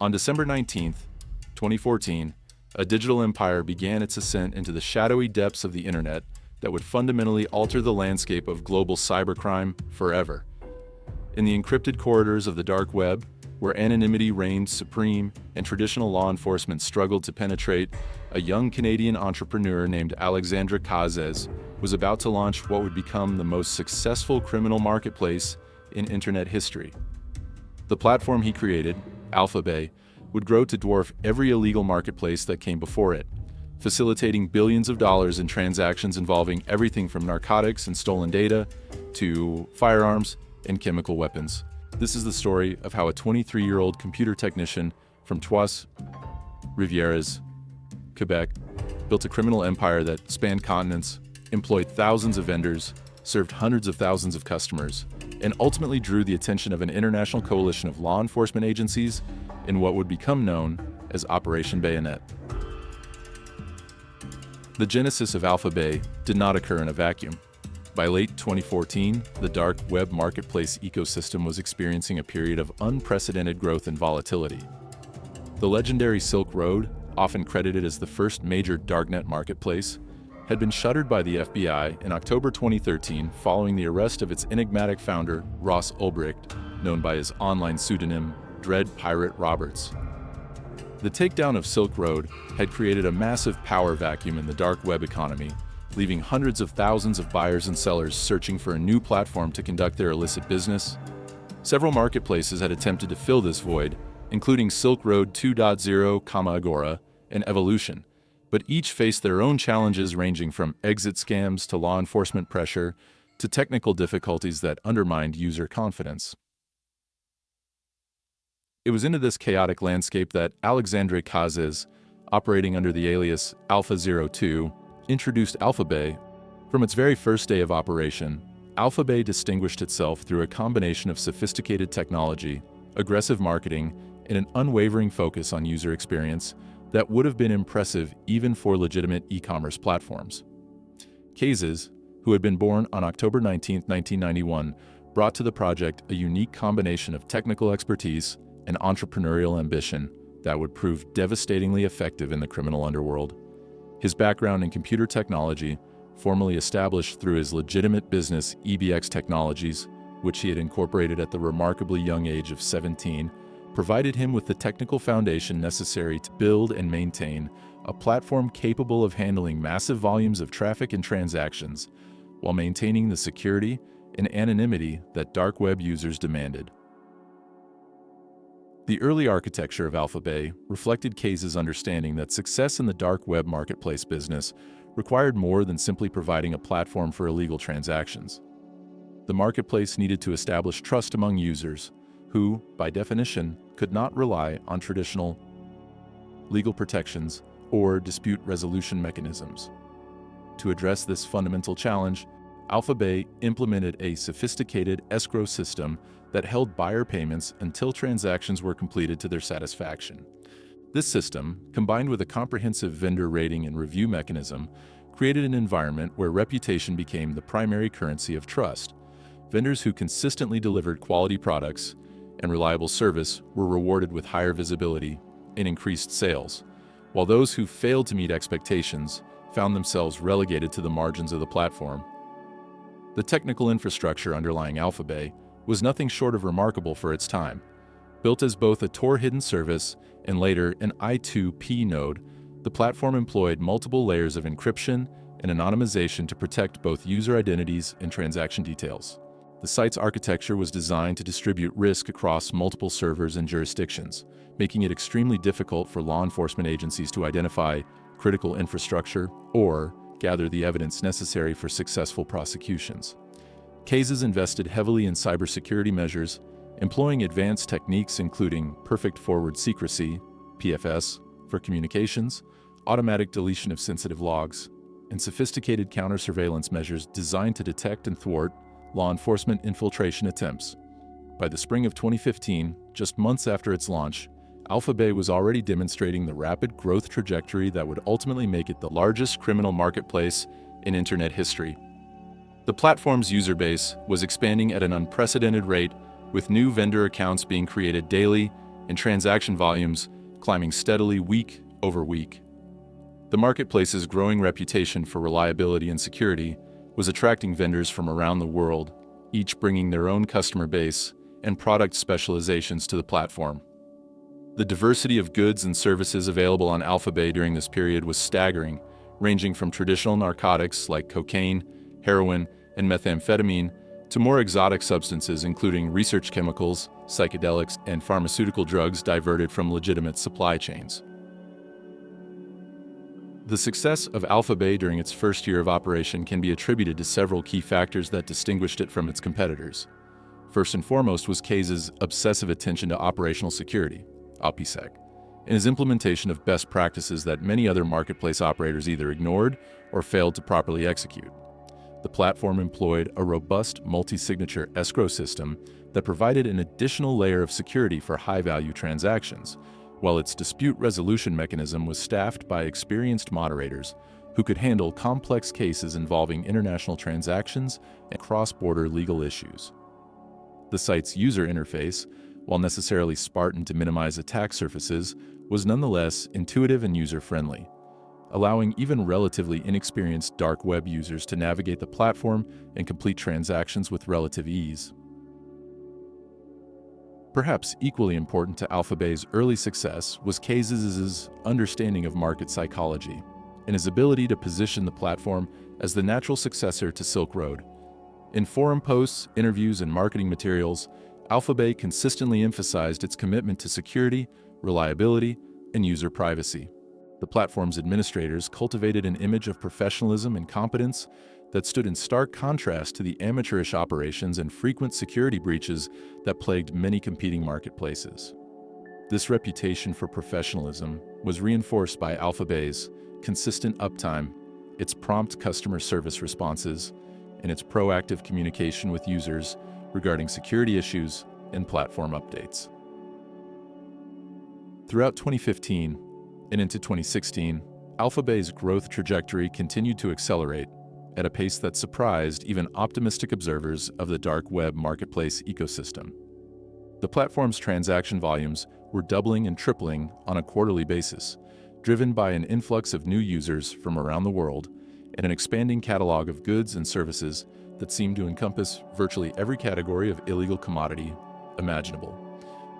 On December 19, 2014, a digital empire began its ascent into the shadowy depths of the internet that would fundamentally alter the landscape of global cybercrime forever. In the encrypted corridors of the dark web, where anonymity reigned supreme and traditional law enforcement struggled to penetrate, a young Canadian entrepreneur named Alexandre Cazes was about to launch what would become the most successful criminal marketplace in internet history. The platform he created, AlphaBay, would grow to dwarf every illegal marketplace that came before it, facilitating billions of dollars in transactions involving everything from narcotics and stolen data to firearms and chemical weapons. This is the story of how a 23-year-old computer technician from Trois Rivières, Quebec, built a criminal empire that spanned continents, employed thousands of vendors, served hundreds of thousands of customers, and ultimately drew the attention of an international coalition of law enforcement agencies in what would become known as Operation Bayonet. The genesis of AlphaBay did not occur in a vacuum. By late 2014, the dark web marketplace ecosystem was experiencing a period of unprecedented growth and volatility. The legendary Silk Road, often credited as the first major darknet marketplace, had been shuttered by the FBI in October 2013 following the arrest of its enigmatic founder, Ross Ulbricht, known by his online pseudonym, Dread Pirate Roberts. The takedown of Silk Road had created a massive power vacuum in the dark web economy, leaving hundreds of thousands of buyers and sellers searching for a new platform to conduct their illicit business. Several marketplaces had attempted to fill this void, including Silk Road 2.0, Agora, and Evolution, but each faced their own challenges ranging from exit scams to law enforcement pressure to technical difficulties that undermined user confidence. It was into this chaotic landscape that Alexandre Cazes, operating under the alias Alpha02, introduced AlphaBay. From its very first day of operation, AlphaBay distinguished itself through a combination of sophisticated technology, aggressive marketing, and an unwavering focus on user experience that would have been impressive even for legitimate e-commerce platforms. Cazes, who had been born on October 19, 1991, brought to the project a unique combination of technical expertise and entrepreneurial ambition that would prove devastatingly effective in the criminal underworld. His background in computer technology, formally established through his legitimate business EBX Technologies, which he had incorporated at the remarkably young age of 17, provided him with the technical foundation necessary to build and maintain a platform capable of handling massive volumes of traffic and transactions, while maintaining the security and anonymity that dark web users demanded. The early architecture of AlphaBay reflected Cazes' understanding that success in the dark web marketplace business required more than simply providing a platform for illegal transactions. The marketplace needed to establish trust among users, who, by definition, could not rely on traditional legal protections or dispute resolution mechanisms. To address this fundamental challenge, AlphaBay implemented a sophisticated escrow system that held buyer payments until transactions were completed to their satisfaction. This system, combined with a comprehensive vendor rating and review mechanism, created an environment where reputation became the primary currency of trust. Vendors who consistently delivered quality products and reliable service were rewarded with higher visibility and increased sales, while those who failed to meet expectations found themselves relegated to the margins of the platform. The technical infrastructure underlying AlphaBay was nothing short of remarkable for its time. Built as both a Tor-hidden service and later an I2P node, the platform employed multiple layers of encryption and anonymization to protect both user identities and transaction details. The site's architecture was designed to distribute risk across multiple servers and jurisdictions, making it extremely difficult for law enforcement agencies to identify critical infrastructure or gather the evidence necessary for successful prosecutions. Cazes invested heavily in cybersecurity measures, employing advanced techniques including perfect forward secrecy, PFS, for communications, automatic deletion of sensitive logs, and sophisticated counter-surveillance measures designed to detect and thwart law enforcement infiltration attempts. By the spring of 2015, just months after its launch, AlphaBay was already demonstrating the rapid growth trajectory that would ultimately make it the largest criminal marketplace in internet history. The platform's user base was expanding at an unprecedented rate, with new vendor accounts being created daily and transaction volumes climbing steadily week over week. The marketplace's growing reputation for reliability and security was attracting vendors from around the world, each bringing their own customer base and product specializations to the platform. The diversity of goods and services available on AlphaBay during this period was staggering, ranging from traditional narcotics like cocaine, heroin, and methamphetamine to more exotic substances including research chemicals, psychedelics, and pharmaceutical drugs diverted from legitimate supply chains. The success of AlphaBay during its first year of operation can be attributed to several key factors that distinguished it from its competitors. First and foremost was Case's obsessive attention to operational security, OPSEC, and his implementation of best practices that many other marketplace operators either ignored or failed to properly execute. The platform employed a robust multi-signature escrow system that provided an additional layer of security for high-value transactions, while its dispute resolution mechanism was staffed by experienced moderators who could handle complex cases involving international transactions and cross-border legal issues. The site's user interface, while necessarily Spartan to minimize attack surfaces, was nonetheless intuitive and user-friendly, allowing even relatively inexperienced dark web users to navigate the platform and complete transactions with relative ease. Perhaps equally important to AlphaBay's early success was Case's understanding of market psychology and his ability to position the platform as the natural successor to Silk Road. In forum posts, interviews, and marketing materials, AlphaBay consistently emphasized its commitment to security, reliability, and user privacy. The platform's administrators cultivated an image of professionalism and competence that stood in stark contrast to the amateurish operations and frequent security breaches that plagued many competing marketplaces. This reputation for professionalism was reinforced by AlphaBay's consistent uptime, its prompt customer service responses, and its proactive communication with users regarding security issues and platform updates. Throughout 2015 and into 2016, AlphaBay's growth trajectory continued to accelerate at a pace that surprised even optimistic observers of the dark web marketplace ecosystem. The platform's transaction volumes were doubling and tripling on a quarterly basis, driven by an influx of new users from around the world and an expanding catalog of goods and services that seemed to encompass virtually every category of illegal commodity imaginable.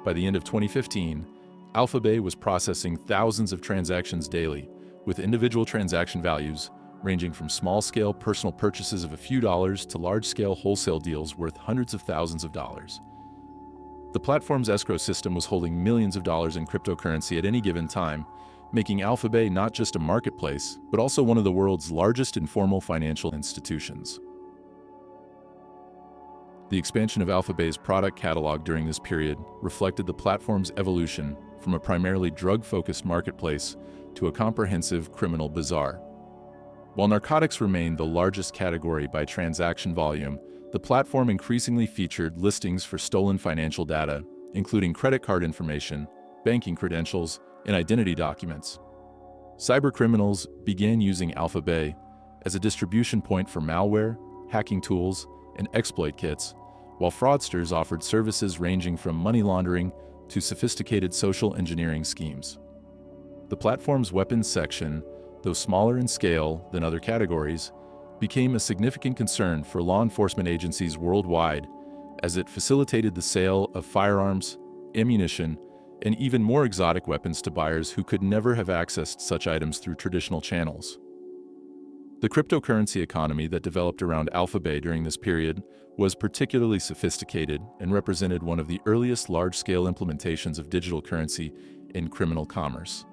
By the end of 2015, AlphaBay was processing thousands of transactions daily, with individual transaction values ranging from small-scale personal purchases of a few dollars to large-scale wholesale deals worth hundreds of thousands of dollars. The platform's escrow system was holding millions of dollars in cryptocurrency at any given time, making AlphaBay not just a marketplace, but also one of the world's largest informal financial institutions. The expansion of AlphaBay's product catalog during this period reflected the platform's evolution from a primarily drug-focused marketplace to a comprehensive criminal bazaar. While narcotics remained the largest category by transaction volume, the platform increasingly featured listings for stolen financial data, including credit card information, banking credentials, and identity documents. Cybercriminals began using AlphaBay as a distribution point for malware, hacking tools, and exploit kits, while fraudsters offered services ranging from money laundering to sophisticated social engineering schemes. The platform's weapons section, though smaller in scale than other categories, became a significant concern for law enforcement agencies worldwide as it facilitated the sale of firearms, ammunition, and even more exotic weapons to buyers who could never have accessed such items through traditional channels. The cryptocurrency economy that developed around AlphaBay during this period was particularly sophisticated and represented one of the earliest large-scale implementations of digital currency in criminal commerce.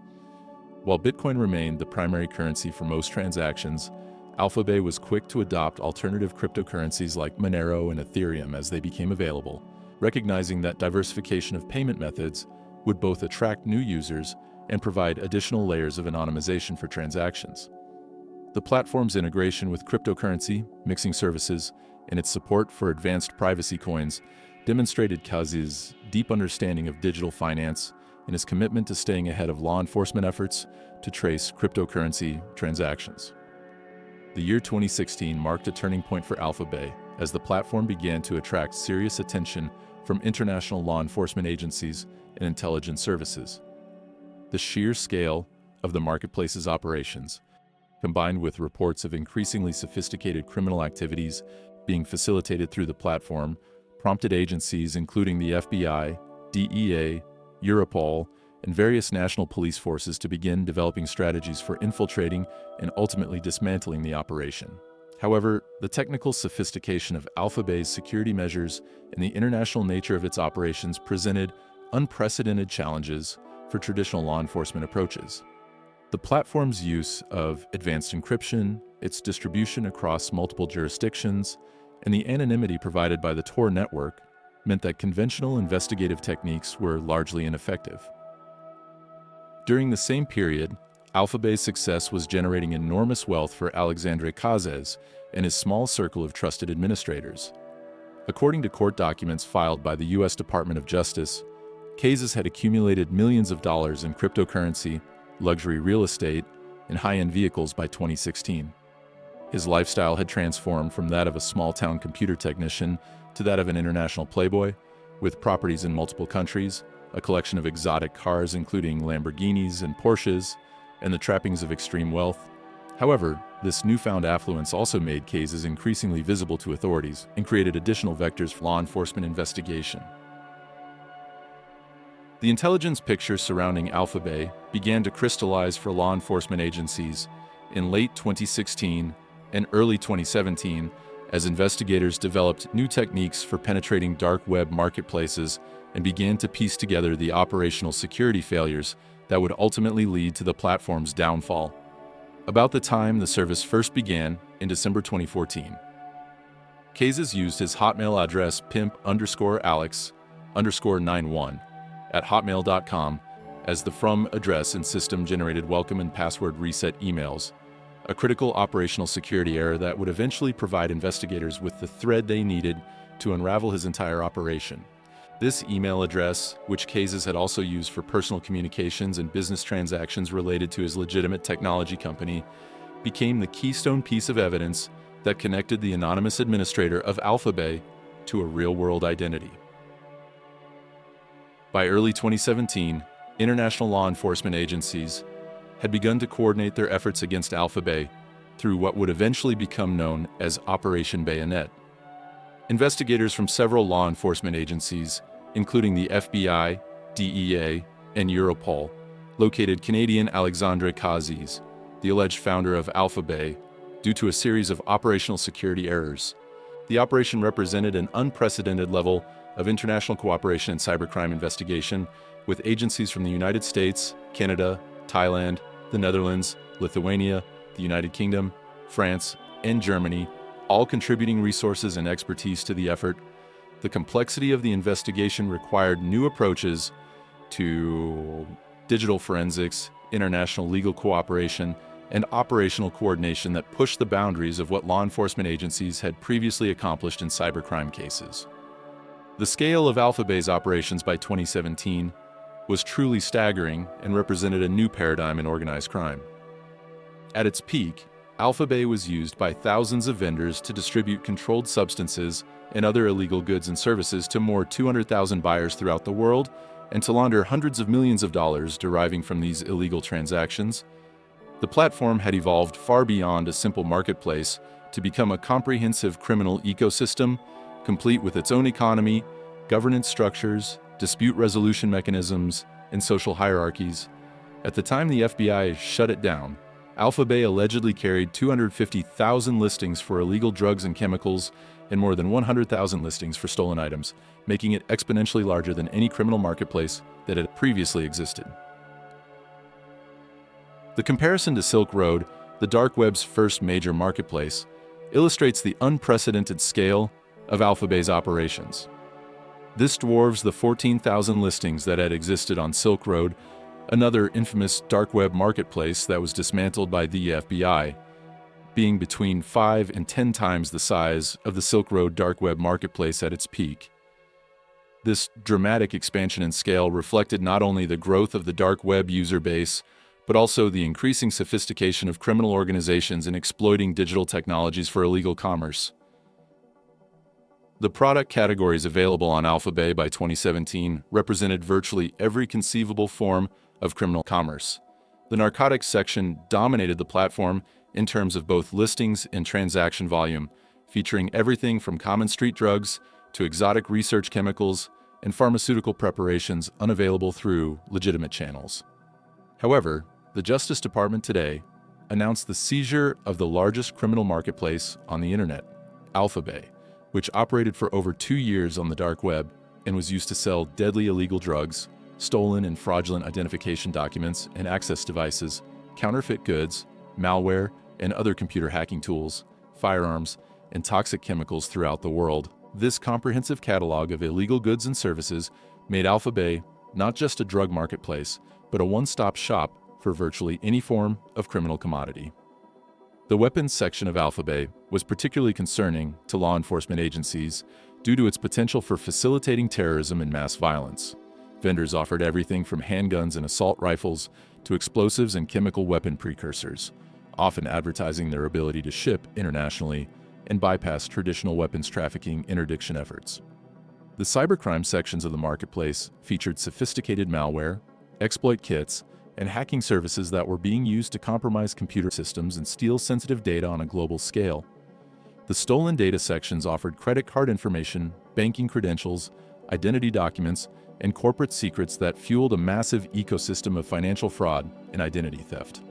While Bitcoin remained the primary currency for most transactions, AlphaBay was quick to adopt alternative cryptocurrencies like Monero and Ethereum as they became available, recognizing that diversification of payment methods would both attract new users and provide additional layers of anonymization for transactions. The platform's integration with cryptocurrency, mixing services, and its support for advanced privacy coins demonstrated Case's deep understanding of digital finance and his commitment to staying ahead of law enforcement efforts to trace cryptocurrency transactions. The year 2016 marked a turning point for AlphaBay as the platform began to attract serious attention from international law enforcement agencies and intelligence services. The sheer scale of the marketplace's operations, combined with reports of increasingly sophisticated criminal activities being facilitated through the platform, prompted agencies including the FBI, DEA, Europol, and various national police forces to begin developing strategies for infiltrating and ultimately dismantling the operation. However, the technical sophistication of AlphaBay's security measures and the international nature of its operations presented unprecedented challenges for traditional law enforcement approaches. The platform's use of advanced encryption, its distribution across multiple jurisdictions, and the anonymity provided by the Tor network meant that conventional investigative techniques were largely ineffective. During the same period, AlphaBay's success was generating enormous wealth for Alexandre Cazes and his small circle of trusted administrators. According to court documents filed by the U.S. Department of Justice, Cazes had accumulated millions of dollars in cryptocurrency, luxury real estate, and high-end vehicles by 2016. His lifestyle had transformed from that of a small-town computer technician to that of an international playboy, with properties in multiple countries, a collection of exotic cars including Lamborghinis and Porsches, and the trappings of extreme wealth. However, this newfound affluence also made Cazes increasingly visible to authorities and created additional vectors for law enforcement investigation. The intelligence picture surrounding AlphaBay began to crystallize for law enforcement agencies in late 2016 and early 2017 as investigators developed new techniques for penetrating dark web marketplaces and began to piece together the operational security failures that would ultimately lead to the platform's downfall. About the time the service first began, in December 2014, Cazes used his Hotmail address pimp_alex_91 at hotmail.com as the from address in system-generated welcome and password reset emails, a critical operational security error that would eventually provide investigators with the thread they needed to unravel his entire operation. This email address, which Cazes had also used for personal communications and business transactions related to his legitimate technology company, became the keystone piece of evidence that connected the anonymous administrator of AlphaBay to a real-world identity. By early 2017, international law enforcement agencies had begun to coordinate their efforts against AlphaBay through what would eventually become known as Operation Bayonet. Investigators from several law enforcement agencies, including the FBI, DEA, and Europol, located Canadian Alexandre Cazes, the alleged founder of AlphaBay, due to a series of operational security errors. The operation represented an unprecedented level of international cooperation in cybercrime investigation, with agencies from the United States, Canada, Thailand, the Netherlands, Lithuania, the United Kingdom, France, and Germany, all contributing resources and expertise to the effort. The complexity of the investigation required new approaches to digital forensics, international legal cooperation, and operational coordination that pushed the boundaries of what law enforcement agencies had previously accomplished in cybercrime cases. The scale of AlphaBay's operations by 2017 was truly staggering and represented a new paradigm in organized crime. At its peak, AlphaBay was used by thousands of vendors to distribute controlled substances and other illegal goods and services to more 200,000 buyers throughout the world, and to launder hundreds of millions of dollars deriving from these illegal transactions. The platform had evolved far beyond a simple marketplace to become a comprehensive criminal ecosystem, complete with its own economy, governance structures, dispute resolution mechanisms, and social hierarchies. At the time the FBI shut it down, AlphaBay allegedly carried 250,000 listings for illegal drugs and chemicals and more than 100,000 listings for stolen items, making it exponentially larger than any criminal marketplace that had previously existed. The comparison to Silk Road, the dark web's first major marketplace, illustrates the unprecedented scale of AlphaBay's operations. This dwarfs the 14,000 listings that had existed on Silk Road, another infamous dark web marketplace that was dismantled by the FBI, being between 5 and 10 times the size of the Silk Road dark web marketplace at its peak. This dramatic expansion in scale reflected not only the growth of the dark web user base, but also the increasing sophistication of criminal organizations in exploiting digital technologies for illegal commerce. The product categories available on AlphaBay by 2017 represented virtually every conceivable form of criminal commerce. The narcotics section dominated the platform in terms of both listings and transaction volume, featuring everything from common street drugs to exotic research chemicals and pharmaceutical preparations unavailable through legitimate channels. However, the Justice Department today announced the seizure of the largest criminal marketplace on the internet, AlphaBay, which operated for over 2 years on the dark web and was used to sell deadly illegal drugs, stolen and fraudulent identification documents and access devices, counterfeit goods, malware, and other computer hacking tools, firearms, and toxic chemicals throughout the world. This comprehensive catalog of illegal goods and services made AlphaBay not just a drug marketplace, but a one-stop shop for virtually any form of criminal commodity. The weapons section of AlphaBay was particularly concerning to law enforcement agencies due to its potential for facilitating terrorism and mass violence. Vendors offered everything from handguns and assault rifles to explosives and chemical weapon precursors, often advertising their ability to ship internationally and bypass traditional weapons trafficking interdiction efforts. The cybercrime sections of the marketplace featured sophisticated malware, exploit kits, and hacking services that were being used to compromise computer systems and steal sensitive data on a global scale. The stolen data sections offered credit card information, banking credentials, identity documents, and corporate secrets that fueled a massive ecosystem of financial fraud and identity theft.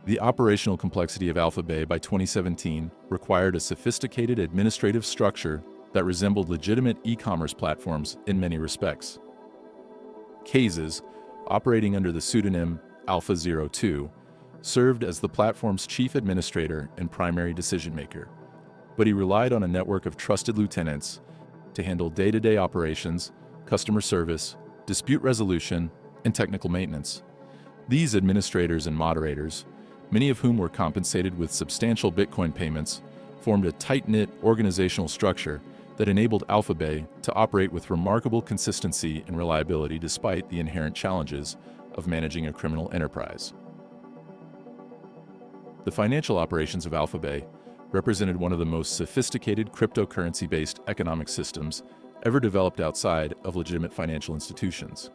The operational complexity of AlphaBay by 2017 required a sophisticated administrative structure that resembled legitimate e-commerce platforms in many respects. Cases, operating under the pseudonym Alpha02, served as the platform's chief administrator and primary decision-maker, but he relied on a network of trusted lieutenants to handle day-to-day operations, customer service, dispute resolution, and technical maintenance. These administrators and moderators, many of whom were compensated with substantial Bitcoin payments, formed a tight-knit organizational structure that enabled AlphaBay to operate with remarkable consistency and reliability despite the inherent challenges of managing a criminal enterprise. The financial operations of AlphaBay represented one of the most sophisticated cryptocurrency-based economic systems ever developed outside of legitimate financial institutions.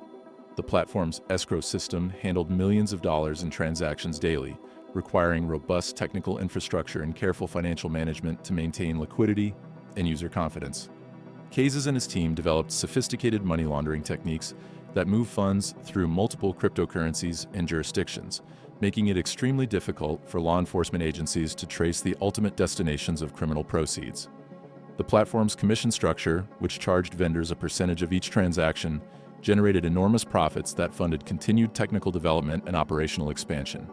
The platform's escrow system handled millions of dollars in transactions daily, requiring robust technical infrastructure and careful financial management to maintain liquidity and user confidence. Cases and his team developed sophisticated money laundering techniques that move funds through multiple cryptocurrencies and jurisdictions, making it extremely difficult for law enforcement agencies to trace the ultimate destinations of criminal proceeds. The platform's commission structure, which charged vendors a percentage of each transaction, generated enormous profits that funded continued technical development and operational expansion.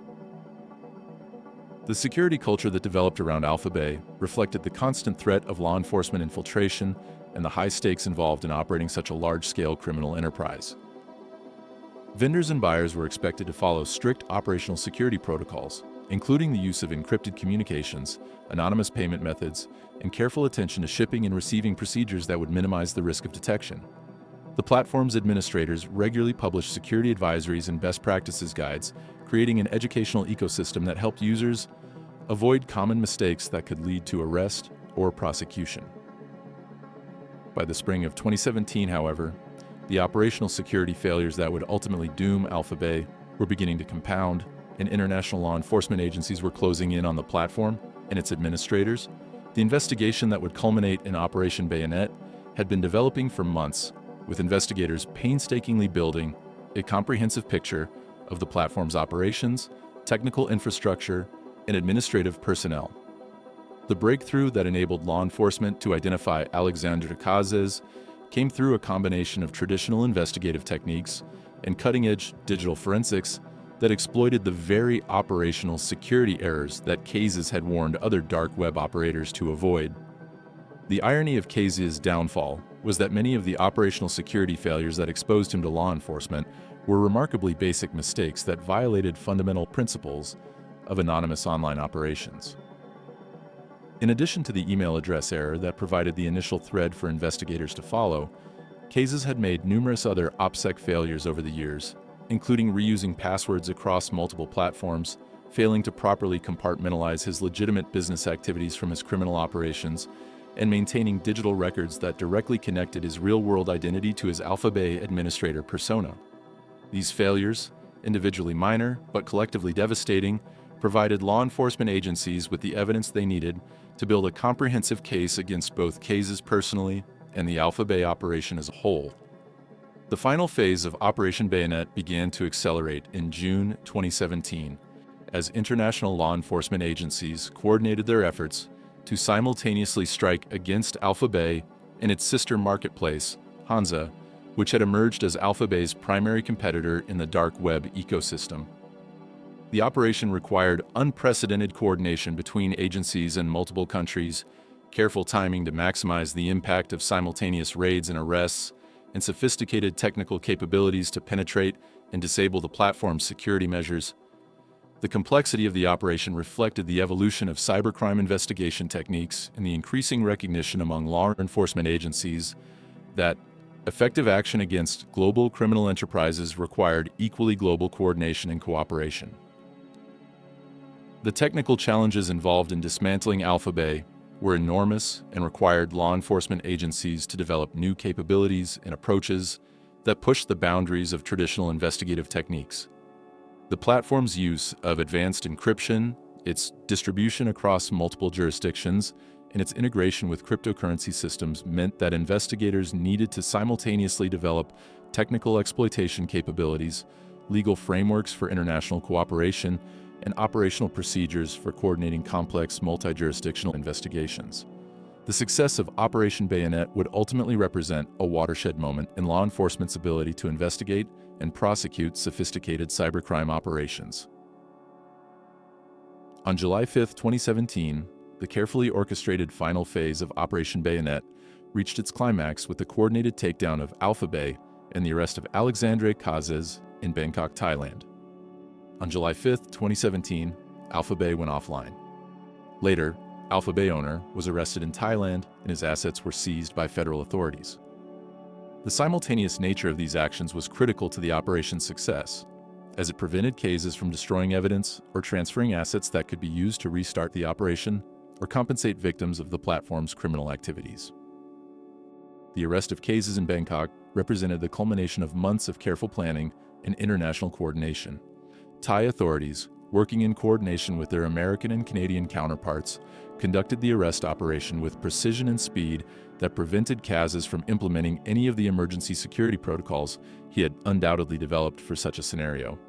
The security culture that developed around AlphaBay reflected the constant threat of law enforcement infiltration and the high stakes involved in operating such a large-scale criminal enterprise. Vendors and buyers were expected to follow strict operational security protocols, including the use of encrypted communications, anonymous payment methods, and careful attention to shipping and receiving procedures that would minimize the risk of detection. The platform's administrators regularly published security advisories and best practices guides, creating an educational ecosystem that helped users avoid common mistakes that could lead to arrest or prosecution. By the spring of 2017, however, the operational security failures that would ultimately doom AlphaBay were beginning to compound, and international law enforcement agencies were closing in on the platform and its administrators. The investigation that would culminate in Operation Bayonet had been developing for months, with investigators painstakingly building a comprehensive picture of the platform's operations, technical infrastructure, and administrative personnel. The breakthrough that enabled law enforcement to identify Alexandre Cazes came through a combination of traditional investigative techniques and cutting-edge digital forensics that exploited the very operational security errors that Cazes had warned other dark web operators to avoid. The irony of Cazes' downfall was that many of the operational security failures that exposed him to law enforcement were remarkably basic mistakes that violated fundamental principles of anonymous online operations. In addition to the email address error that provided the initial thread for investigators to follow, Cazes had made numerous other OPSEC failures over the years, including reusing passwords across multiple platforms, failing to properly compartmentalize his legitimate business activities from his criminal operations, and maintaining digital records that directly connected his real-world identity to his AlphaBay administrator persona. These failures, individually minor but collectively devastating, provided law enforcement agencies with the evidence they needed to build a comprehensive case against both Cases personally and the AlphaBay operation as a whole. The final phase of Operation Bayonet began to accelerate in June 2017 as international law enforcement agencies coordinated their efforts to simultaneously strike against AlphaBay and its sister marketplace, Hansa, which had emerged as AlphaBay's primary competitor in the dark web ecosystem. The operation required unprecedented coordination between agencies in multiple countries, careful timing to maximize the impact of simultaneous raids and arrests, and sophisticated technical capabilities to penetrate and disable the platform's security measures. The complexity of the operation reflected the evolution of cybercrime investigation techniques and the increasing recognition among law enforcement agencies that effective action against global criminal enterprises required equally global coordination and cooperation. The technical challenges involved in dismantling AlphaBay were enormous and required law enforcement agencies to develop new capabilities and approaches that pushed the boundaries of traditional investigative techniques. The platform's use of advanced encryption, its distribution across multiple jurisdictions, and its integration with cryptocurrency systems meant that investigators needed to simultaneously develop technical exploitation capabilities, legal frameworks for international cooperation, and operational procedures for coordinating complex multi-jurisdictional investigations. The success of Operation Bayonet would ultimately represent a watershed moment in law enforcement's ability to investigate and prosecute sophisticated cybercrime operations. On July 5, 2017, the carefully orchestrated final phase of Operation Bayonet reached its climax with the coordinated takedown of AlphaBay and the arrest of Alexandre Kazes in Bangkok, Thailand. On July 5, 2017, AlphaBay went offline. Later, AlphaBay owner was arrested in Thailand and his assets were seized by federal authorities. The simultaneous nature of these actions was critical to the operation's success, as it prevented Cases from destroying evidence or transferring assets that could be used to restart the operation or compensate victims of the platform's criminal activities. The arrest of Cases in Bangkok represented the culmination of months of careful planning and international coordination. Thai authorities, working in coordination with their American and Canadian counterparts, conducted the arrest operation with precision and speed that prevented Kazes from implementing any of the emergency security protocols he had undoubtedly developed for such a scenario.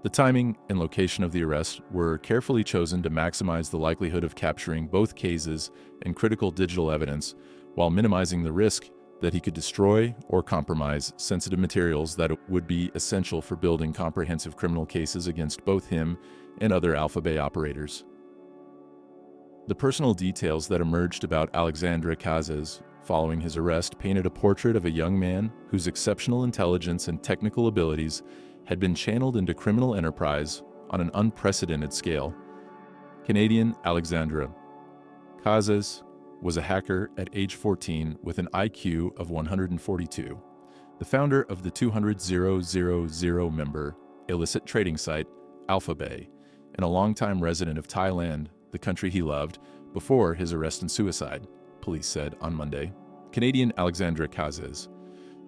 The timing and location of the arrest were carefully chosen to maximize the likelihood of capturing both Cases and critical digital evidence while minimizing the risk that he could destroy or compromise sensitive materials that would be essential for building comprehensive criminal cases against both him and other AlphaBay operators. The personal details that emerged about Alexandre Kazes following his arrest painted a portrait of a young man whose exceptional intelligence and technical abilities had been channeled into criminal enterprise on an unprecedented scale. Canadian Alexandre Kazes was a hacker at age 14 with an IQ of 142, the founder of the 200,000 member illicit trading site AlphaBay, and a longtime resident of Thailand, the country he loved, before his arrest and suicide, police said on Monday. Canadian Alexandre Kazes,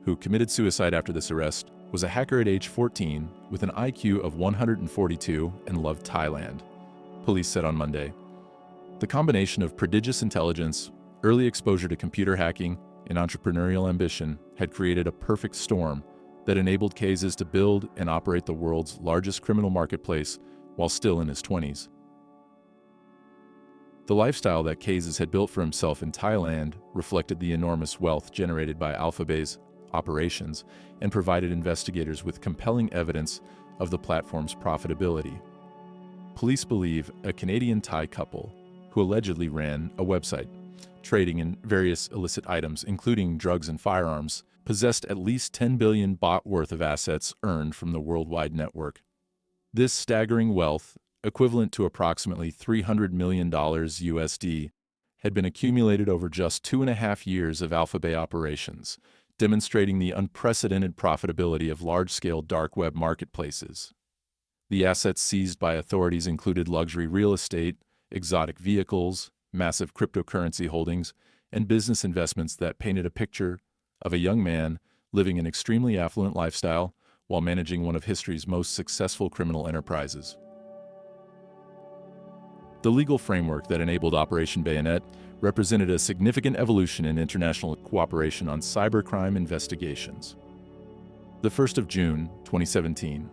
who committed suicide after this arrest, was a hacker at age 14 with an IQ of 142 and loved Thailand, police said on Monday. The combination of prodigious intelligence, early exposure to computer hacking, and entrepreneurial ambition had created a perfect storm that enabled Cases to build and operate the world's largest criminal marketplace while still in his 20s. The lifestyle that Cases had built for himself in Thailand reflected the enormous wealth generated by AlphaBay's operations and provided investigators with compelling evidence of the platform's profitability. Police believe a Canadian-Thai couple who allegedly ran a website trading in various illicit items, including drugs and firearms, possessed at least 10 billion baht worth of assets earned from the worldwide network. This staggering wealth, equivalent to approximately $300 million USD, had been accumulated over just 2.5 years of AlphaBay operations, demonstrating the unprecedented profitability of large-scale dark web marketplaces. The assets seized by authorities included luxury real estate, exotic vehicles, massive cryptocurrency holdings, and business investments that painted a picture of a young man living an extremely affluent lifestyle while managing one of history's most successful criminal enterprises. The legal framework that enabled Operation Bayonet represented a significant evolution in international cooperation on cybercrime investigations. The 1st of June, 2017.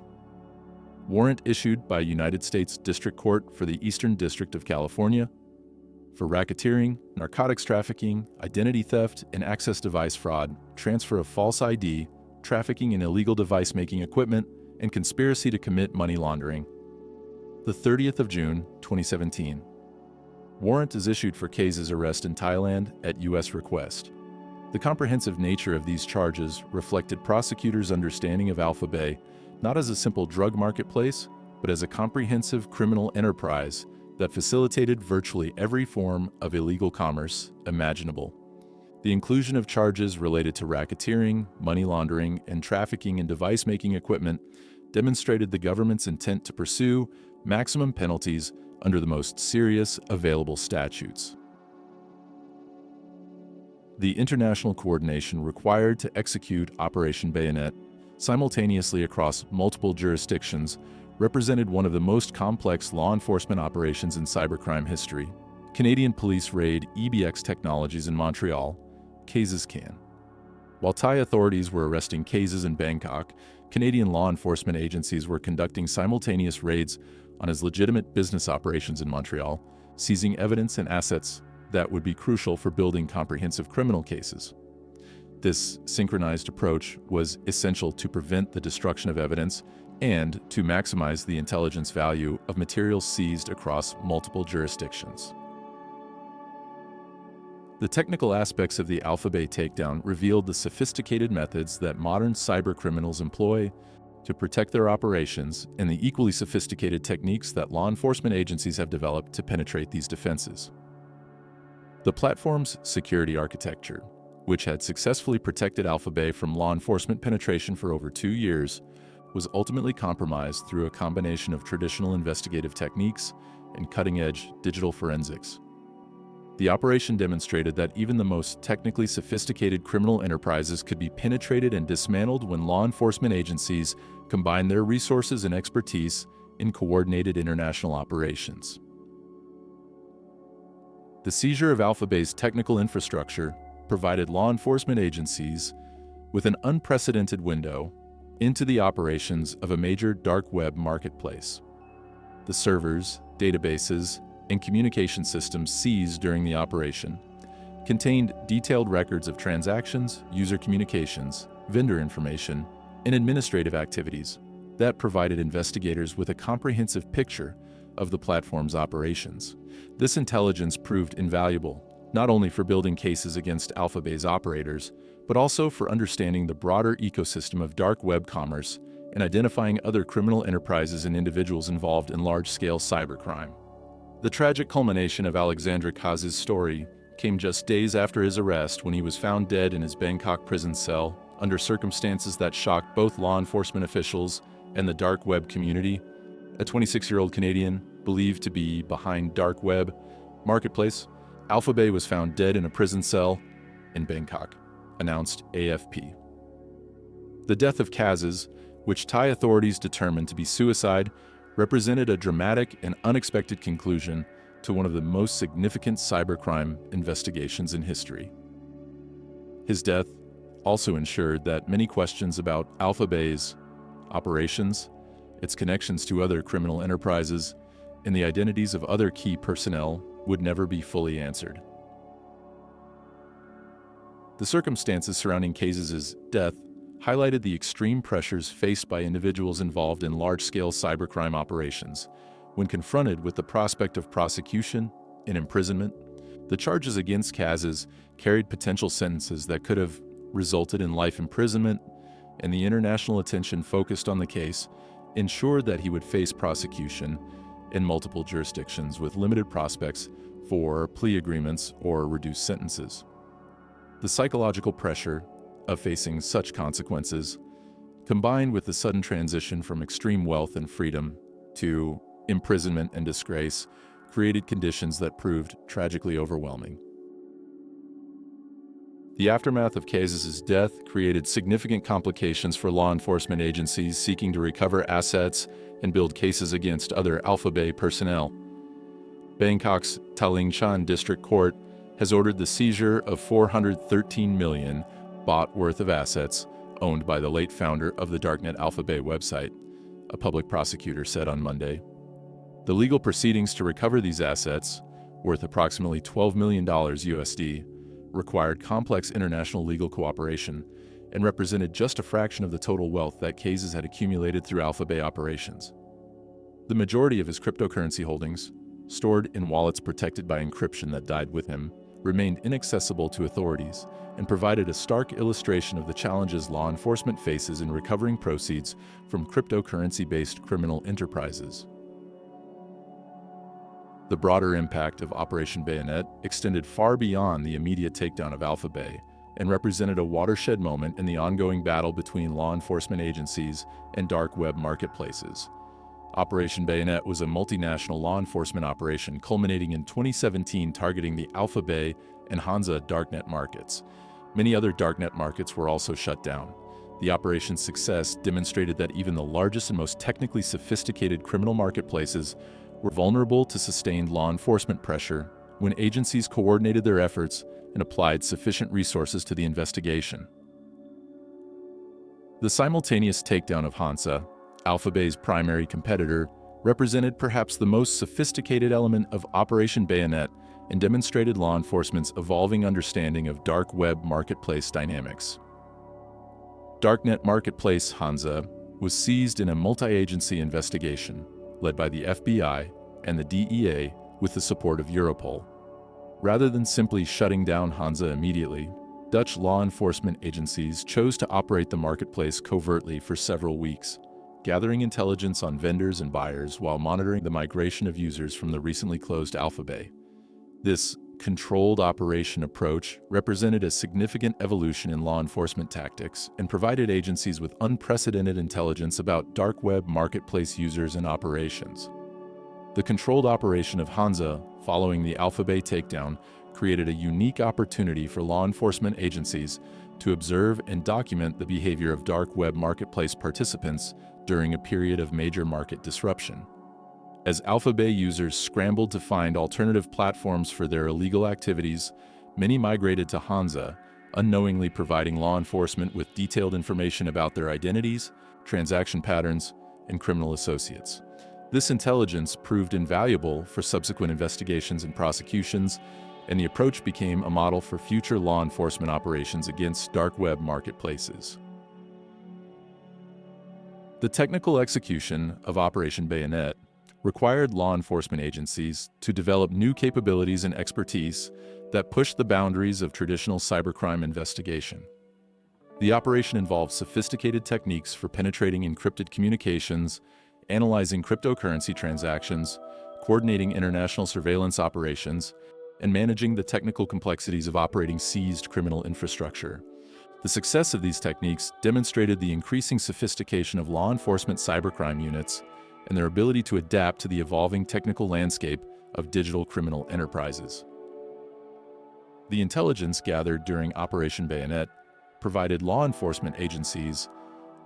Warrant issued by United States District Court for the Eastern District of California for racketeering, narcotics trafficking, identity theft, and access device fraud, transfer of false ID, trafficking in illegal device-making equipment, and conspiracy to commit money laundering. The 30th of June, 2017. Warrant is issued for Case's arrest in Thailand at U.S. request. The comprehensive nature of these charges reflected prosecutors' understanding of AlphaBay not as a simple drug marketplace, but as a comprehensive criminal enterprise that facilitated virtually every form of illegal commerce imaginable. The inclusion of charges related to racketeering, money laundering, and trafficking in device-making equipment demonstrated the government's intent to pursue maximum penalties under the most serious available statutes. The international coordination required to execute Operation Bayonet simultaneously across multiple jurisdictions represented one of the most complex law enforcement operations in cybercrime history. Canadian police raid EBX Technologies in Montreal, Cases can. While Thai authorities were arresting Cases in Bangkok, Canadian law enforcement agencies were conducting simultaneous raids on his legitimate business operations in Montreal, seizing evidence and assets that would be crucial for building comprehensive criminal cases. This synchronized approach was essential to prevent the destruction of evidence and to maximize the intelligence value of materials seized across multiple jurisdictions. The technical aspects of the AlphaBay takedown revealed the sophisticated methods that modern cybercriminals employ to protect their operations and the equally sophisticated techniques that law enforcement agencies have developed to penetrate these defenses. The platform's security architecture, which had successfully protected AlphaBay from law enforcement penetration for over 2 years, was ultimately compromised through a combination of traditional investigative techniques and cutting-edge digital forensics. The operation demonstrated that even the most technically sophisticated criminal enterprises could be penetrated and dismantled when law enforcement agencies combined their resources and expertise in coordinated international operations. The seizure of AlphaBay's technical infrastructure provided law enforcement agencies with an unprecedented window into the operations of a major dark web marketplace. The servers, databases, and communication systems seized during the operation contained detailed records of transactions, user communications, vendor information, and administrative activities that provided investigators with a comprehensive picture of the platform's operations. This intelligence proved invaluable, not only for building cases against AlphaBay's operators, but also for understanding the broader ecosystem of dark web commerce and identifying other criminal enterprises and individuals involved in large-scale cybercrime. The tragic culmination of Alexandre Kaz's story came just days after his arrest when he was found dead in his Bangkok prison cell under circumstances that shocked both law enforcement officials and the dark web community. A 26-year-old Canadian, believed to be behind dark web marketplace, AlphaBay was found dead in a prison cell in Bangkok, announced AFP. The death of Kaz's, which Thai authorities determined to be suicide, represented a dramatic and unexpected conclusion to one of the most significant cybercrime investigations in history. His death also ensured that many questions about AlphaBay's operations, its connections to other criminal enterprises, and the identities of other key personnel would never be fully answered. The circumstances surrounding Cases' death highlighted the extreme pressures faced by individuals involved in large-scale cybercrime operations. When confronted with the prospect of prosecution and imprisonment, the charges against Cases carried potential sentences that could have resulted in life imprisonment, and the international attention focused on the case ensured that he would face prosecution in multiple jurisdictions with limited prospects for plea agreements or reduced sentences. The psychological pressure of facing such consequences, combined with the sudden transition from extreme wealth and freedom to imprisonment and disgrace, created conditions that proved tragically overwhelming. The aftermath of Cases' death created significant complications for law enforcement agencies seeking to recover assets and build cases against other AlphaBay personnel. Bangkok's Tallinn District Court has ordered the seizure of 413 million baht worth of assets owned by the late founder of the darknet AlphaBay website, a public prosecutor said on Monday. The legal proceedings to recover these assets, worth approximately $12 million USD, required complex international legal cooperation and represented just a fraction of the total wealth that Cases had accumulated through AlphaBay operations. The majority of his cryptocurrency holdings, stored in wallets protected by encryption that died with him, remained inaccessible to authorities and provided a stark illustration of the challenges law enforcement faces in recovering proceeds from cryptocurrency-based criminal enterprises. The broader impact of Operation Bayonet extended far beyond the immediate takedown of AlphaBay and represented a watershed moment in the ongoing battle between law enforcement agencies and dark web marketplaces. Operation Bayonet was a multinational law enforcement operation culminating in 2017 targeting the AlphaBay and Hansa darknet markets. Many other darknet markets were also shut down. The operation's success demonstrated that even the largest and most technically sophisticated criminal marketplaces were vulnerable to sustained law enforcement pressure when agencies coordinated their efforts and applied sufficient resources to the investigation. The simultaneous takedown of Hansa, AlphaBay's primary competitor, represented perhaps the most sophisticated element of Operation Bayonet and demonstrated law enforcement's evolving understanding of dark web marketplace dynamics. Darknet marketplace Hansa was seized in a multi-agency investigation led by the FBI and the DEA with the support of Europol. Rather than simply shutting down Hansa immediately, Dutch law enforcement agencies chose to operate the marketplace covertly for several weeks, gathering intelligence on vendors and buyers while monitoring the migration of users from the recently closed AlphaBay. This controlled operation approach represented a significant evolution in law enforcement tactics and provided agencies with unprecedented intelligence about dark web marketplace users and operations. The controlled operation of Hansa following the AlphaBay takedown created a unique opportunity for law enforcement agencies to observe and document the behavior of dark web marketplace participants during a period of major market disruption. As AlphaBay users scrambled to find alternative platforms for their illegal activities, many migrated to Hansa, unknowingly providing law enforcement with detailed information about their identities, transaction patterns, and criminal associates. This intelligence proved invaluable for subsequent investigations and prosecutions, and the approach became a model for future law enforcement operations against dark web marketplaces. The technical execution of Operation Bayonet required law enforcement agencies to develop new capabilities and expertise that pushed the boundaries of traditional cybercrime investigation. The operation involved sophisticated techniques for penetrating encrypted communications, analyzing cryptocurrency transactions, coordinating international surveillance operations, and managing the technical complexities of operating seized criminal infrastructure. The success of these techniques demonstrated the increasing sophistication of law enforcement cybercrime units and their ability to adapt to the evolving technical landscape of digital criminal enterprises. The intelligence gathered during Operation Bayonet provided law enforcement agencies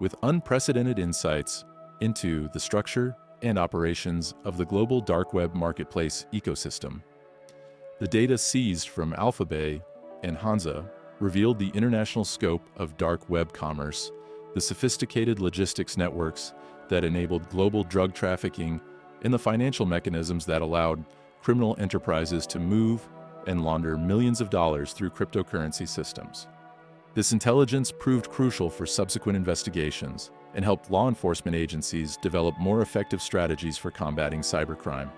with unprecedented insights into the structure and operations of the global dark web marketplace ecosystem. The data seized from AlphaBay and Hansa revealed the international scope of dark web commerce, the sophisticated logistics networks that enabled global drug trafficking, and the financial mechanisms that allowed criminal enterprises to move and launder millions of dollars through cryptocurrency systems. This intelligence proved crucial for subsequent investigations and helped law enforcement agencies develop more effective strategies for combating cybercrime.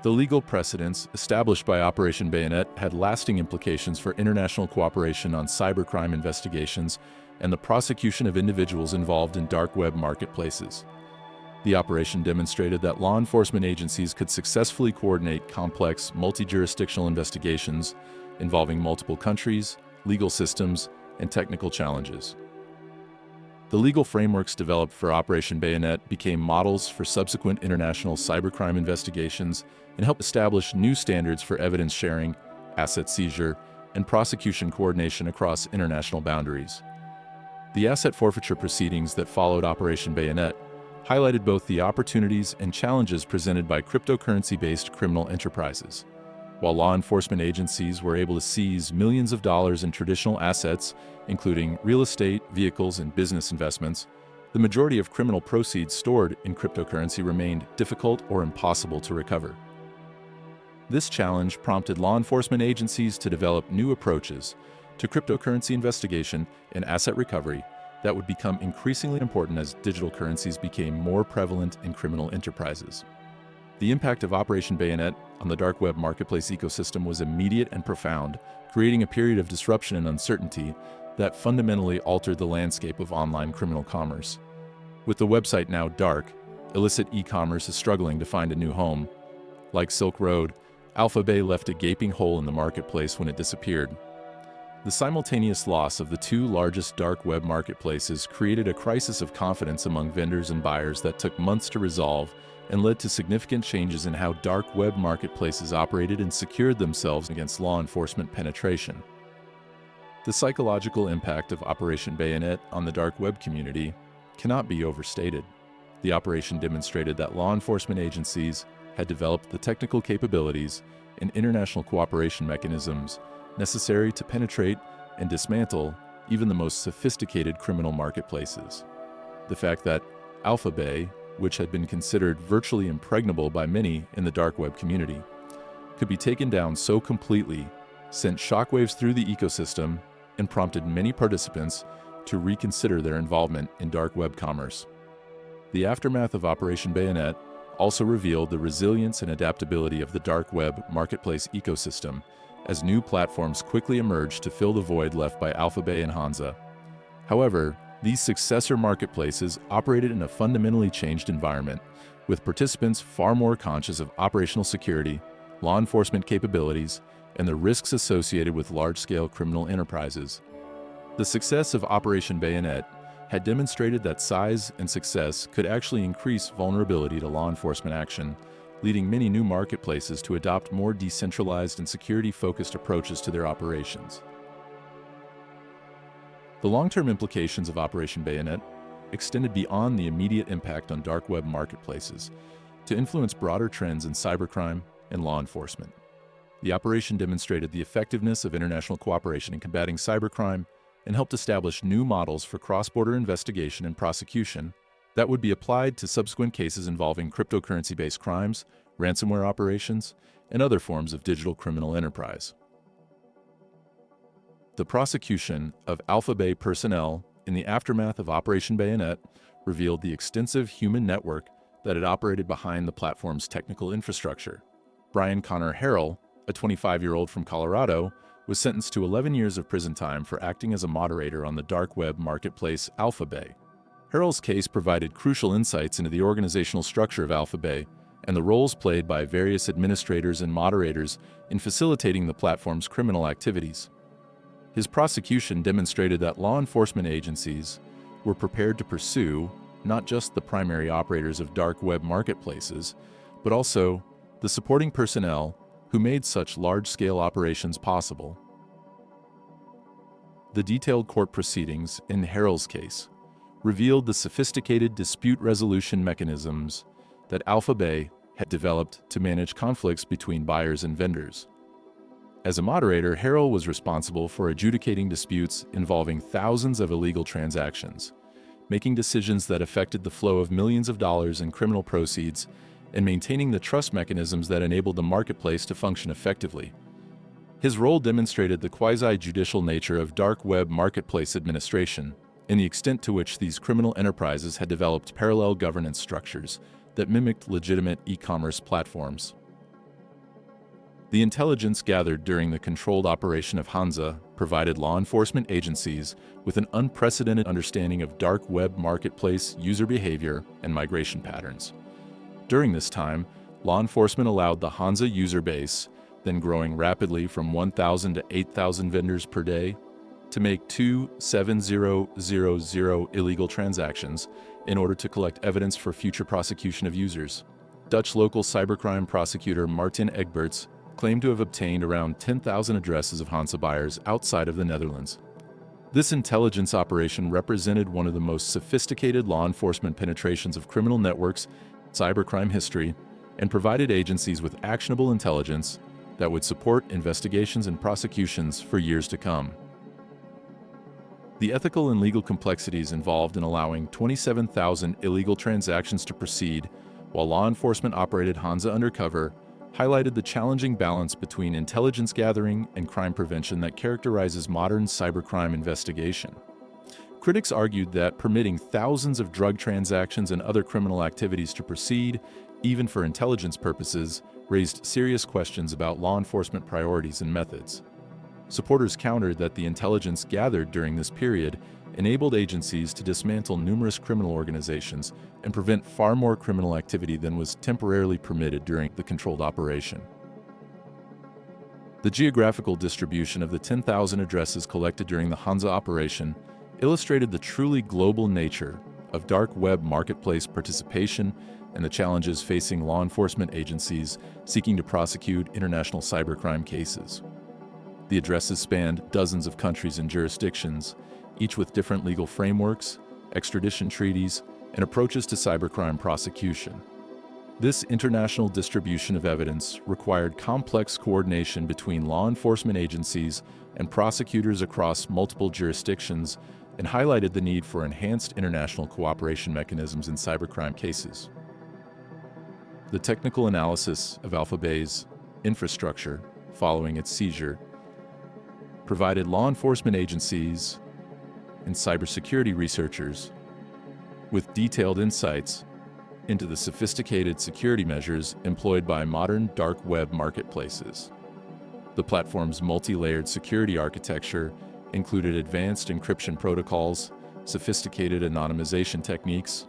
The legal precedents established by Operation Bayonet had lasting implications for international cooperation on cybercrime investigations and the prosecution of individuals involved in dark web marketplaces. The operation demonstrated that law enforcement agencies could successfully coordinate complex, multi-jurisdictional investigations involving multiple countries, legal systems, and technical challenges. The legal frameworks developed for Operation Bayonet became models for subsequent international cybercrime investigations and helped establish new standards for evidence sharing, asset seizure, and prosecution coordination across international boundaries. The asset forfeiture proceedings that followed Operation Bayonet highlighted both the opportunities and challenges presented by cryptocurrency-based criminal enterprises. While law enforcement agencies were able to seize millions of dollars in traditional assets, including real estate, vehicles, and business investments, the majority of criminal proceeds stored in cryptocurrency remained difficult or impossible to recover. This challenge prompted law enforcement agencies to develop new approaches to cryptocurrency investigation and asset recovery that would become increasingly important as digital currencies became more prevalent in criminal enterprises. The impact of Operation Bayonet on the dark web marketplace ecosystem was immediate and profound, creating a period of disruption and uncertainty that fundamentally altered the landscape of online criminal commerce. With the website now dark, illicit e-commerce is struggling to find a new home. Like Silk Road, AlphaBay left a gaping hole in the marketplace when it disappeared. The simultaneous loss of the two largest dark web marketplaces created a crisis of confidence among vendors and buyers that took months to resolve and led to significant changes in how dark web marketplaces operated and secured themselves against law enforcement penetration. The psychological impact of Operation Bayonet on the dark web community cannot be overstated. The operation demonstrated that law enforcement agencies had developed the technical capabilities and international cooperation mechanisms necessary to penetrate and dismantle even the most sophisticated criminal marketplaces. The fact that AlphaBay, which had been considered virtually impregnable by many in the dark web community, could be taken down so completely sent shockwaves through the ecosystem and prompted many participants to reconsider their involvement in dark web commerce. The aftermath of Operation Bayonet also revealed the resilience and adaptability of the dark web marketplace ecosystem as new platforms quickly emerged to fill the void left by AlphaBay and Hansa. However, these successor marketplaces operated in a fundamentally changed environment, with participants far more conscious of operational security, law enforcement capabilities, and the risks associated with large-scale criminal enterprises. The success of Operation Bayonet had demonstrated that size and success could actually increase vulnerability to law enforcement action, leading many new marketplaces to adopt more decentralized and security-focused approaches to their operations. The long-term implications of Operation Bayonet extended beyond the immediate impact on dark web marketplaces to influence broader trends in cybercrime and law enforcement. The operation demonstrated the effectiveness of international cooperation in combating cybercrime and helped establish new models for cross-border investigation and prosecution that would be applied to subsequent cases involving cryptocurrency-based crimes, ransomware operations, and other forms of digital criminal enterprise. The prosecution of AlphaBay personnel in the aftermath of Operation Bayonet revealed the extensive human network that had operated behind the platform's technical infrastructure. Brian Connor Harrell, a 25-year-old from Colorado, was sentenced to 11 years of prison time for acting as a moderator on the dark web marketplace AlphaBay. Harrell's case provided crucial insights into the organizational structure of AlphaBay and the roles played by various administrators and moderators in facilitating the platform's criminal activities. His prosecution demonstrated that law enforcement agencies were prepared to pursue not just the primary operators of dark web marketplaces, but also the supporting personnel who made such large-scale operations possible. The detailed court proceedings in Harrell's case revealed the sophisticated dispute resolution mechanisms that AlphaBay had developed to manage conflicts between buyers and vendors. As a moderator, Harrell was responsible for adjudicating disputes involving thousands of illegal transactions, making decisions that affected the flow of millions of dollars in criminal proceeds, and maintaining the trust mechanisms that enabled the marketplace to function effectively. His role demonstrated the quasi-judicial nature of dark web marketplace administration and the extent to which these criminal enterprises had developed parallel governance structures that mimicked legitimate e-commerce platforms. The intelligence gathered during the controlled operation of Hansa provided law enforcement agencies with an unprecedented understanding of dark web marketplace user behavior and migration patterns. During this time, law enforcement allowed the Hansa user base, then growing rapidly from 1,000 to 8,000 vendors per day, to make 2,7,000 illegal transactions in order to collect evidence for future prosecution of users. Dutch local cybercrime prosecutor Martin Egberts claimed to have obtained around 10,000 addresses of Hansa buyers outside of the Netherlands. This intelligence operation represented one of the most sophisticated law enforcement penetrations of criminal networks, cybercrime history, and provided agencies with actionable intelligence that would support investigations and prosecutions for years to come. The ethical and legal complexities involved in allowing 27,000 illegal transactions to proceed while law enforcement operated Hansa undercover highlighted the challenging balance between intelligence gathering and crime prevention that characterizes modern cybercrime investigation. Critics argued that permitting thousands of drug transactions and other criminal activities to proceed, even for intelligence purposes, raised serious questions about law enforcement priorities and methods. Supporters countered that the intelligence gathered during this period enabled agencies to dismantle numerous criminal organizations and prevent far more criminal activity than was temporarily permitted during the controlled operation. The geographical distribution of the 10,000 addresses collected during the Hansa operation illustrated the truly global nature of dark web marketplace participation and the challenges facing law enforcement agencies seeking to prosecute international cybercrime cases. The addresses spanned dozens of countries and jurisdictions, each with different legal frameworks, extradition treaties, and approaches to cybercrime prosecution. This international distribution of evidence required complex coordination between law enforcement agencies and prosecutors across multiple jurisdictions and highlighted the need for enhanced international cooperation mechanisms in cybercrime cases. The technical analysis of AlphaBay's infrastructure following its seizure provided law enforcement agencies and cybersecurity researchers with detailed insights into the sophisticated security measures employed by modern dark web marketplaces. The platform's multi-layered security architecture included advanced encryption protocols, sophisticated anonymization techniques,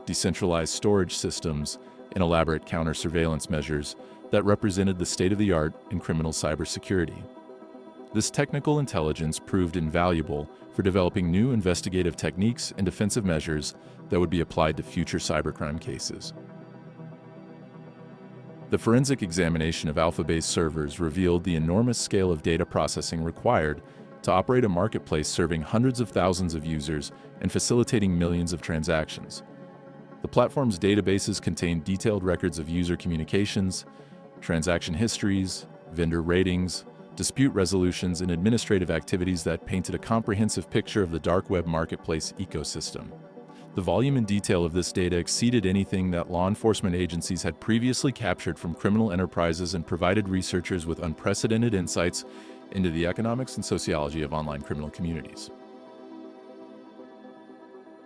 decentralized storage systems, and elaborate counter-surveillance measures that represented the state-of-the-art in criminal cybersecurity. This technical intelligence proved invaluable for developing new investigative techniques and defensive measures that would be applied to future cybercrime cases. The forensic examination of AlphaBay's servers revealed the enormous scale of data processing required to operate a marketplace serving hundreds of thousands of users and facilitating millions of transactions. The platform's databases contained detailed records of user communications, transaction histories, vendor ratings, dispute resolutions, and administrative activities that painted a comprehensive picture of the dark web marketplace ecosystem. The volume and detail of this data exceeded anything that law enforcement agencies had previously captured from criminal enterprises and provided researchers with unprecedented insights into the economics and sociology of online criminal communities.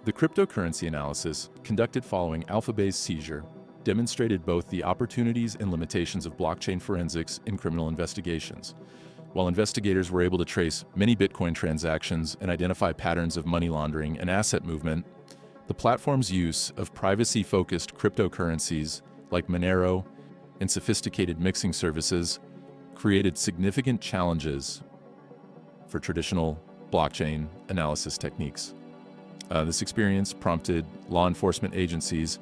The cryptocurrency analysis conducted following AlphaBay's seizure demonstrated both the opportunities and limitations of blockchain forensics in criminal investigations. While investigators were able to trace many Bitcoin transactions and identify patterns of money laundering and asset movement, the platform's use of privacy-focused cryptocurrencies like Monero and sophisticated mixing services created significant challenges for traditional blockchain analysis techniques. This experience prompted law enforcement agencies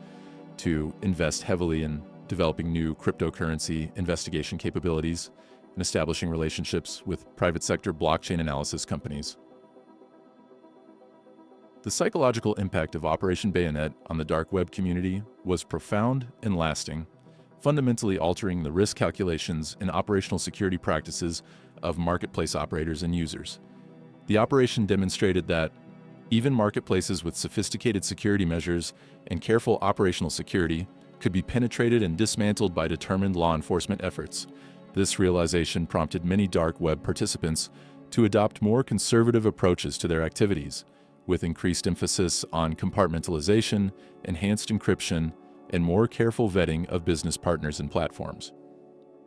to invest heavily in developing new cryptocurrency investigation capabilities and establishing relationships with private sector blockchain analysis companies. The psychological impact of Operation Bayonet on the dark web community was profound and lasting, fundamentally altering the risk calculations and operational security practices of marketplace operators and users. The operation demonstrated that even marketplaces with sophisticated security measures and careful operational security could be penetrated and dismantled by determined law enforcement efforts. This realization prompted many dark web participants to adopt more conservative approaches to their activities, with increased emphasis on compartmentalization, enhanced encryption, and more careful vetting of business partners and platforms.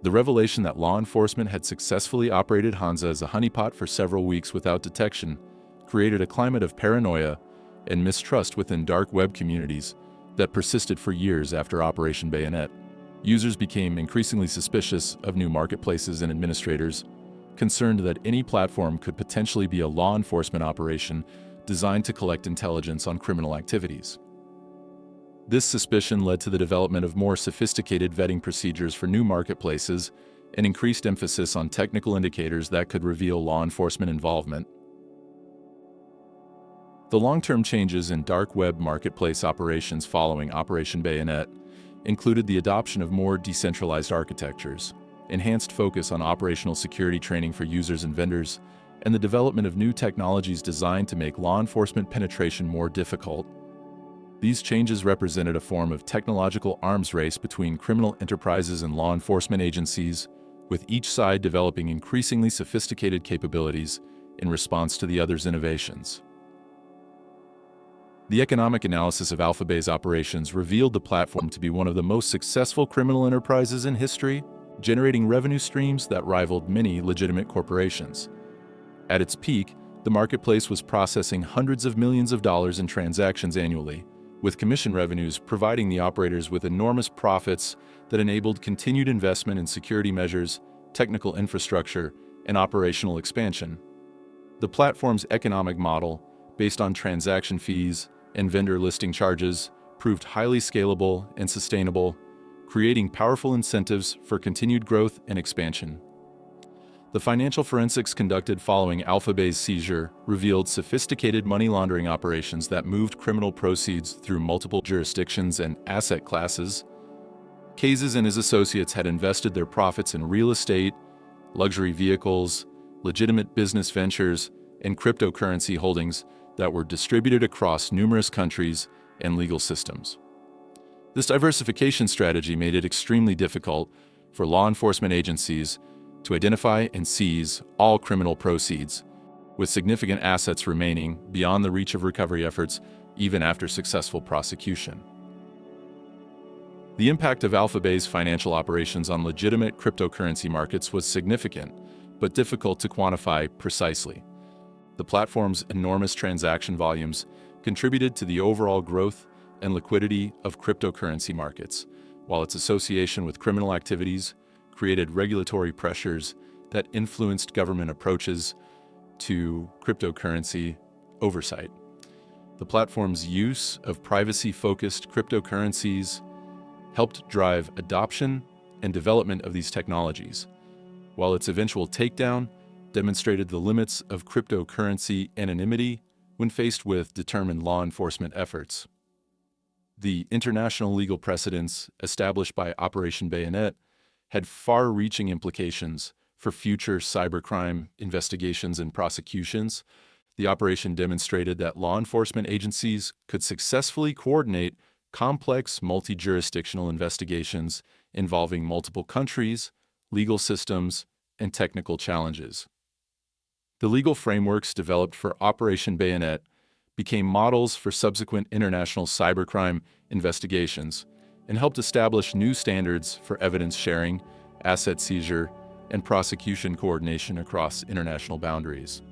The revelation that law enforcement had successfully operated Hansa as a honeypot for several weeks without detection created a climate of paranoia and mistrust within dark web communities that persisted for years after Operation Bayonet. Users became increasingly suspicious of new marketplaces and administrators, concerned that any platform could potentially be a law enforcement operation designed to collect intelligence on criminal activities. This suspicion led to the development of more sophisticated vetting procedures for new marketplaces and increased emphasis on technical indicators that could reveal law enforcement involvement. The long-term changes in dark web marketplace operations following Operation Bayonet included the adoption of more decentralized architectures, enhanced focus on operational security training for users and vendors, and the development of new technologies designed to make law enforcement penetration more difficult. These changes represented a form of technological arms race between criminal enterprises and law enforcement agencies, with each side developing increasingly sophisticated capabilities in response to the other's innovations. The economic analysis of AlphaBay's operations revealed the platform to be one of the most successful criminal enterprises in history, generating revenue streams that rivaled many legitimate corporations. At its peak, the marketplace was processing hundreds of millions of dollars in transactions annually, with commission revenues providing the operators with enormous profits that enabled continued investment in security measures, technical infrastructure, and operational expansion. The platform's economic model, based on transaction fees and vendor listing charges, proved highly scalable and sustainable, creating powerful incentives for continued growth and expansion. The financial forensics conducted following AlphaBay's seizure revealed sophisticated money laundering operations that moved criminal proceeds through multiple jurisdictions and asset classes. Kazes and his associates had invested their profits in real estate, luxury vehicles, legitimate business ventures, and cryptocurrency holdings that were distributed across numerous countries and legal systems. This diversification strategy made it extremely difficult for law enforcement agencies to identify and seize all criminal proceeds, with significant assets remaining beyond the reach of recovery efforts even after successful prosecution. The impact of AlphaBay's financial operations on legitimate cryptocurrency markets was significant, but difficult to quantify precisely. The platform's enormous transaction volumes contributed to the overall growth and liquidity of cryptocurrency markets, while its association with criminal activities created regulatory pressures that influenced government approaches to cryptocurrency oversight. The platform's use of privacy-focused cryptocurrencies helped drive adoption and development of these technologies, while its eventual takedown demonstrated the limits of cryptocurrency anonymity when faced with determined law enforcement efforts. The international legal precedents established by Operation Bayonet had far-reaching implications for future cybercrime investigations and prosecutions. The operation demonstrated that law enforcement agencies could successfully coordinate complex multi-jurisdictional investigations involving multiple countries, legal systems, and technical challenges. The legal frameworks developed for Operation Bayonet became models for subsequent international cybercrime investigations and helped establish new standards for evidence sharing, asset seizure, and prosecution coordination across international boundaries.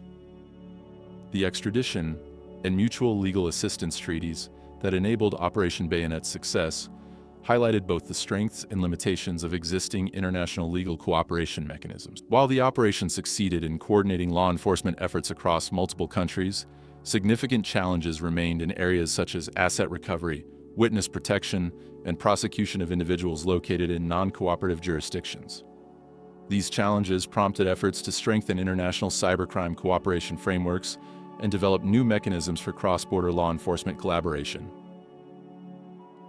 The extradition and mutual legal assistance treaties that enabled Operation Bayonet's success highlighted both the strengths and limitations of existing international legal cooperation mechanisms. While the operation succeeded in coordinating law enforcement efforts across multiple countries, significant challenges remained in areas such as asset recovery, witness protection, and prosecution of individuals located in non-cooperative jurisdictions. These challenges prompted efforts to strengthen international cybercrime cooperation frameworks and develop new mechanisms for cross-border law enforcement collaboration.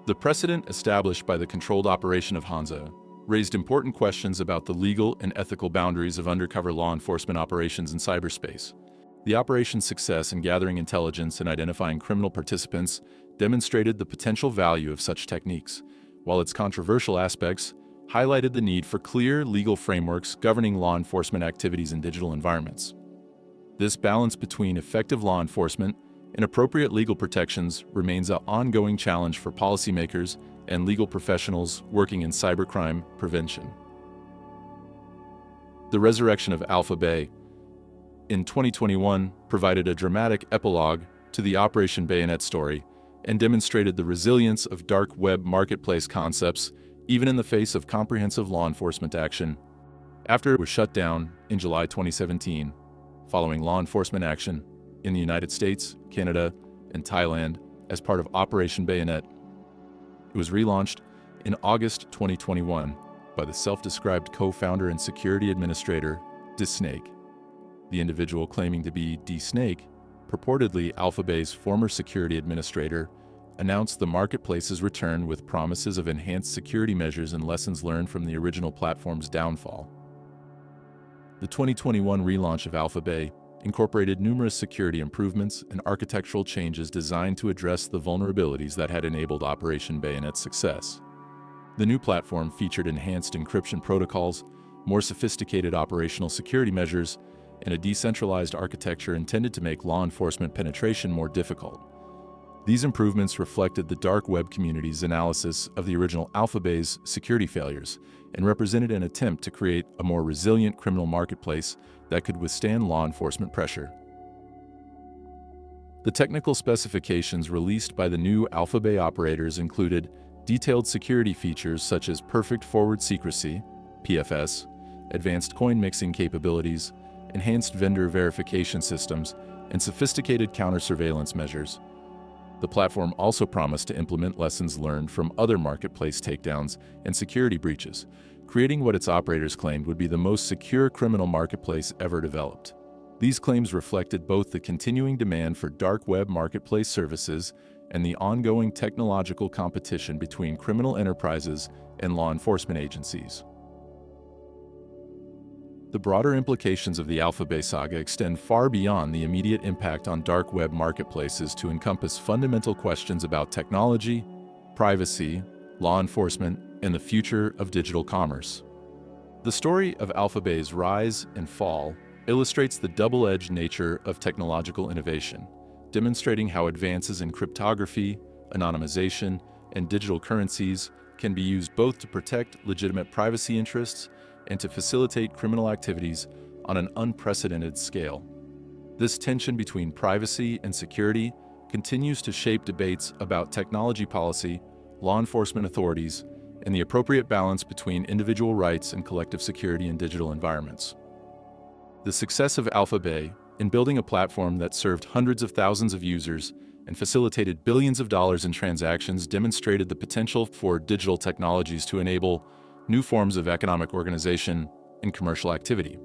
The precedent established by the controlled operation of Hansa raised important questions about the legal and ethical boundaries of undercover law enforcement operations in cyberspace. The operation's success in gathering intelligence and identifying criminal participants demonstrated the potential value of such techniques, while its controversial aspects highlighted the need for clear legal frameworks governing law enforcement activities in digital environments. This balance between effective law enforcement and appropriate legal protections remains an ongoing challenge for policymakers and legal professionals working in cybercrime prevention. The resurrection of AlphaBay in 2021 provided a dramatic epilogue to the Operation Bayonet story and demonstrated the resilience of dark web marketplace concepts even in the face of comprehensive law enforcement action. After it was shut down in July 2017, following law enforcement action in the United States, Canada, and Thailand as part of Operation Bayonet, it was relaunched in August 2021 by the self-described co-founder and security administrator, DSnake. The individual claiming to be DSnake, purportedly AlphaBay's former security administrator, announced the marketplace's return with promises of enhanced security measures and lessons learned from the original platform's downfall. The 2021 relaunch of AlphaBay incorporated numerous security improvements and architectural changes designed to address the vulnerabilities that had enabled Operation Bayonet's success. The new platform featured enhanced encryption protocols, more sophisticated operational security measures, and a decentralized architecture intended to make law enforcement penetration more difficult. These improvements reflected the dark web community's analysis of the original AlphaBay's security failures and represented an attempt to create a more resilient criminal marketplace that could withstand law enforcement pressure. The technical specifications released by the new AlphaBay operators included detailed security features such as perfect forward secrecy, PFS, advanced coin mixing capabilities, enhanced vendor verification systems, and sophisticated counter-surveillance measures. The platform also promised to implement lessons learned from other marketplace takedowns and security breaches, creating what its operators claimed would be the most secure criminal marketplace ever developed. These claims reflected both the continuing demand for dark web marketplace services and the ongoing technological competition between criminal enterprises and law enforcement agencies. The broader implications of the AlphaBay saga extend far beyond the immediate impact on dark web marketplaces to encompass fundamental questions about technology, privacy, law enforcement, and the future of digital commerce. The story of AlphaBay's rise and fall illustrates the double-edged nature of technological innovation, demonstrating how advances in cryptography, anonymization, and digital currencies can be used both to protect legitimate privacy interests and to facilitate criminal activities on an unprecedented scale. This tension between privacy and security continues to shape debates about technology policy, law enforcement authorities, and the appropriate balance between individual rights and collective security in digital environments. The success of AlphaBay in building a platform that served hundreds of thousands of users and facilitated billions of dollars in transactions demonstrated the potential for digital technologies to enable new forms of economic organization and commercial activity.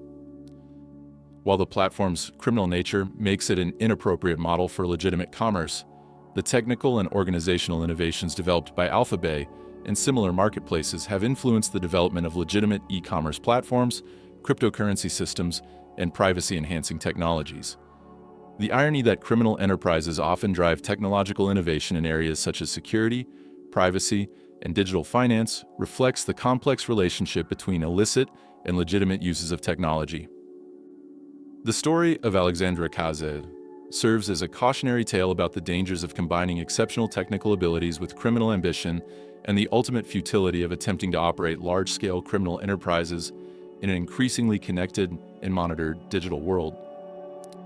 While the platform's criminal nature makes it an inappropriate model for legitimate commerce, the technical and organizational innovations developed by AlphaBay and similar marketplaces have influenced the development of legitimate e-commerce platforms, cryptocurrency systems, and privacy-enhancing technologies. The irony that criminal enterprises often drive technological innovation in areas such as security, privacy, and digital finance reflects the complex relationship between illicit and legitimate uses of technology. The story of Alexandra Kazed serves as a cautionary tale about the dangers of combining exceptional technical abilities with criminal ambition and the ultimate futility of attempting to operate large-scale criminal enterprises in an increasingly connected and monitored digital world.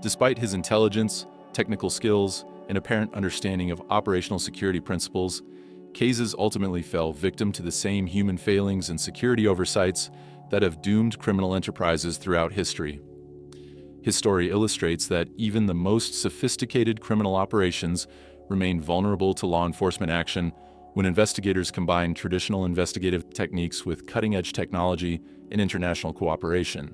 Despite his intelligence, technical skills, and apparent understanding of operational security principles, Kazes ultimately fell victim to the same human failings and security oversights that have doomed criminal enterprises throughout history. His story illustrates that even the most sophisticated criminal operations remain vulnerable to law enforcement action when investigators combine traditional investigative techniques with cutting-edge technology and international cooperation.